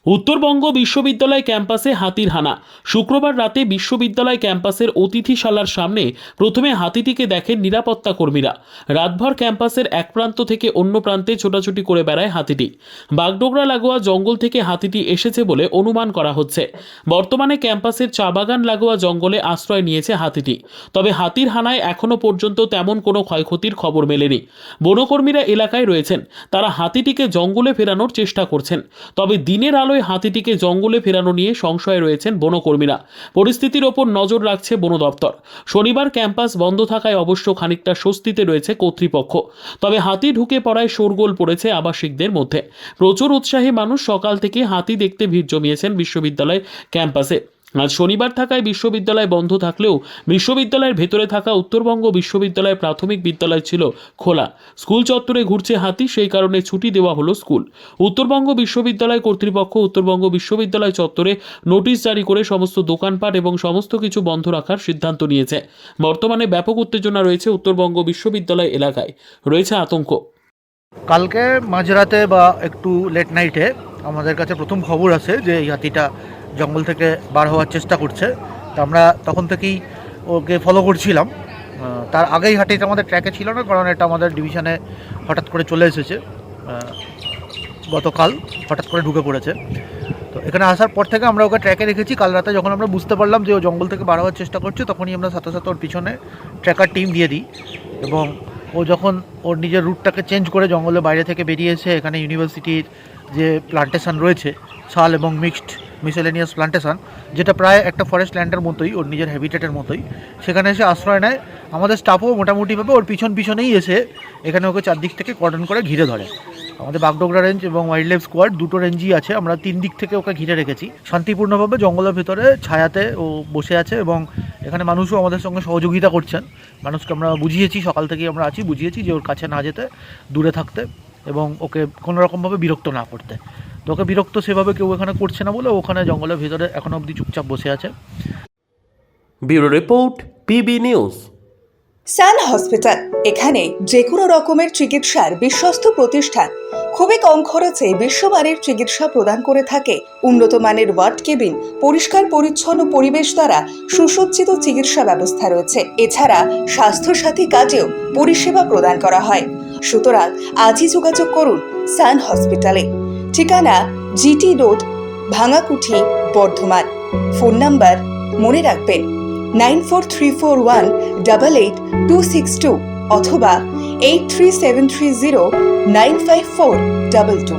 উত্তরবঙ্গ বিশ্ববিদ্যালয় ক্যাম্পাসে হাতির হানা। শুক্রবার রাতে বিশ্ববিদ্যালয় ক্যাম্পাসের অতিথিশালার সামনে প্রথমে হাতিটিকে দেখেন নিরাপত্তা কর্মীরা। রাতভর ক্যাম্পাসের এক প্রান্ত থেকে অন্য প্রান্তে ছোটাছুটি করে বেড়ায় হাতিটি। বাগডোগরা লাগোয়া জঙ্গল থেকে হাতিটি এসেছে বলে অনুমান করা হচ্ছে। বর্তমানে ক্যাম্পাসের চা বাগান লাগোয়া জঙ্গলে আশ্রয় নিয়েছে হাতিটি। তবে হাতির হানায় এখনও পর্যন্ত তেমন কোনো ক্ষয়ক্ষতির খবর মেলেনি। বনকর্মীরা এলাকায় রয়েছেন, তারা হাতিটিকে জঙ্গলে ফেরানোর চেষ্টা করছেন। তবে দিনের আলোয় হাতিটিকে জঙ্গলে ফেরানো নিয়ে সংশয়ে রয়েছেন বনকর্মীরা। পরিস্থিতির ওপর নজর রাখছে বন দপ্তর। শনিবার ক্যাম্পাস বন্ধ থাকায় অবশ্য খানিকটা স্বস্তিতে রয়েছে কর্তৃপক্ষ। তবে হাতি ঢুকে পড়ায় শোরগোল পড়েছে আবাসিকদের মধ্যে। প্রচুর উৎসাহী মানুষ সকাল থেকে হাতি দেখতে ভিড় জমিয়েছেন বিশ্ববিদ্যালয় ক্যাম্পাসে। আজ শনিবার থাকায় বিশ্ববিদ্যালয় বন্ধ থাকলেও বিশ্ববিদ্যালয়ের ভেতরে থাকা উত্তরবঙ্গ বিশ্ববিদ্যালয় প্রাথমিক বিদ্যালয় ছিল খোলা। স্কুল চত্বরে ঘুরছে হাতি, সেই কারণে ছুটি দেওয়া হলো স্কুল। উত্তরবঙ্গ বিশ্ববিদ্যালয় কর্তৃপক্ষ উত্তরবঙ্গ বিশ্ববিদ্যালয় চত্বরে নোটিশ জারি করে সমস্ত দোকানপাট এবং সমস্ত কিছু বন্ধ রাখার সিদ্ধান্ত নিয়েছে। বর্তমানে ব্যাপক উত্তেজনা রয়েছে উত্তরবঙ্গ বিশ্ববিদ্যালয় এলাকায়, রয়েছে আতঙ্ক। কালকে মাঝরাতে বা একটু লেট নাইটে আমাদের কাছে প্রথম খবর আসে যে এই হাতিটা জঙ্গল থেকে বার হওয়ার চেষ্টা করছে। তো আমরা তখন থেকেই ওকে ফলো করছিলাম। তার আগেই হাতিটা আমাদের ট্র্যাকে ছিল না, কারণ এটা আমাদের ডিভিশনে হঠাৎ করে চলে এসেছে। গতকাল হঠাৎ করে ঢুকে পড়েছে। তো এখানে আসার পর থেকে আমরা ওকে ট্র্যাকে রেখেছি। কাল রাতে যখন আমরা বুঝতে পারলাম যে ও জঙ্গল থেকে বার হওয়ার চেষ্টা করছে, তখনই আমরা সাথে সাথে ওর পিছনে ট্র্যাকার টিম দিয়ে দিই। এবং ও যখন ওর নিজের রুটটাকে চেঞ্জ করে জঙ্গলের বাইরে থেকে বেরিয়েছে, এখানে ইউনিভার্সিটির যে প্লান্টেশন রয়েছে, শাল এবং মিক্সড মিসেলেনিয়াস প্লান্টেশন, যেটা প্রায় একটা ফরেস্ট ল্যান্ডের মতোই, ওর নিজের হ্যাবিটেটের মতোই, সেখানে এসে আশ্রয় নেয়। আমাদের স্টাফও মোটামুটিভাবে ওর পিছনেই এসে এখানে ওকে চারদিক থেকে কর্ডন করে ঘিরে ধরে। আমাদের বাগডোগরা রেঞ্জ এবং ওয়াইল্ড লাইফ স্কোয়াড দুটো রেঞ্জই আছে, আমরা 3 দিক থেকে ওকে ঘিরে রেখেছি। শান্তিপূর্ণভাবে জঙ্গলের ভিতরে ছায়াতে ও বসে আছে এবং এখানে মানুষও আমাদের সঙ্গে সহযোগিতা করছেন। মানুষকে আমরা বুঝিয়েছি, সকাল থেকেই আমরা বুঝিয়েছি যে ওর কাছে না যেতে, দূরে থাকতে এবং ওকে কোনো রকমভাবে বিরক্ত না করতে। তো ওকে বিরক্ত সেভাবে কেউ এখানে করছে না বলে ওখানে জঙ্গলের ভিতরে এখনো অবধি চুপচাপ বসে আছে। Bureau report, PB news. Sun hospital, এখানে যে কোনো রকমের চিকিৎসার বিশ্বস্ত প্রতিষ্ঠান। খুবই কম খরচে বিশ্বমানের চিকিৎসা প্রদান করে থাকে। উন্নত মানের ওয়ার্ড কেবিন, পরিষ্কার পরিচ্ছন্ন পরিবেশ দ্বারা সুসজ্জিত চিকিৎসা ব্যবস্থা রয়েছে। এছাড়া স্বাস্থ্যসাথী কাজেও পরিষেবা প্রদান করা হয়। সুতরাং আজই যোগাযোগ করুন সান হসপিটালে। ঠিকানা GT road, Bhangakuthi, Bardhaman. Phone number মনে রাখবেন 9434188262 অথবা 83730954222।